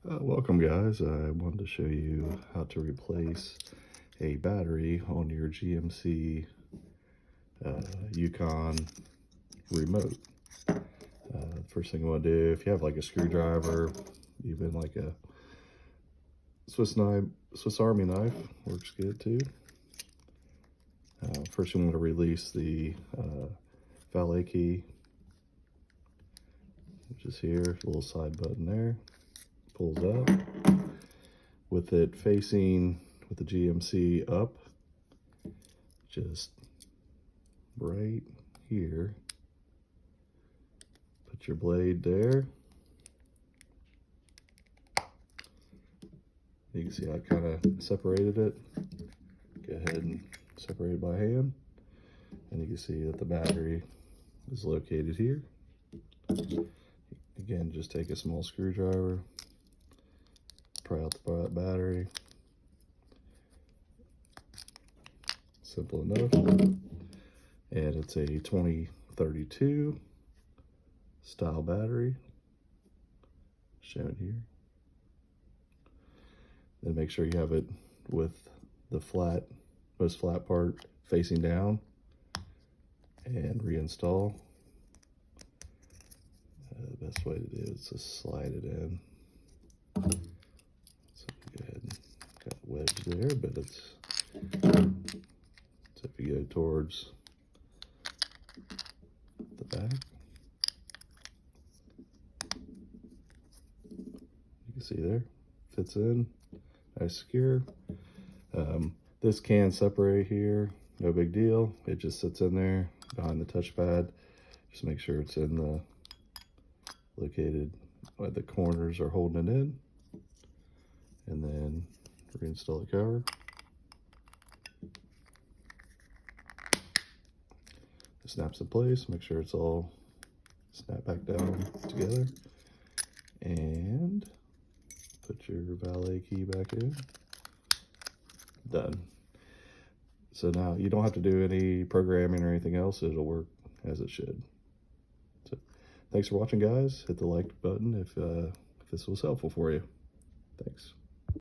Welcome guys, I wanted to show you how to replace a battery on your GMC Yukon remote. First thing you want to do, if you have like a screwdriver, even like a Swiss Army knife works good too. First you want to release the valet key, which is here, a little side button there. Pulls up with it facing with the GMC up, just right here. Put your blade there. You can see I kind of separated it. Go ahead and separate it by hand, and you can see that the battery is located here. Again, just take a small screwdriver, pry out the battery. Simple enough. And it's a 2032 style battery, shown here. Then make sure you have it with the most flat part facing down, and reinstall. The best way to do it is to slide it in. So go ahead and got a wedge there, but it's, so if you go towards the back, you can see there, fits in, nice secure. This can separate here, no big deal. It just sits in there behind the touchpad. Just make sure it's in the located where the corners are holding it in, and then reinstall the cover. It snaps in place. Make sure it's all snapped back down together, and put your valet key back in. Done. So now you don't have to do any programming or anything else. It'll work as it should. So thanks for watching, guys. Hit the like button if this was helpful for you. Thanks.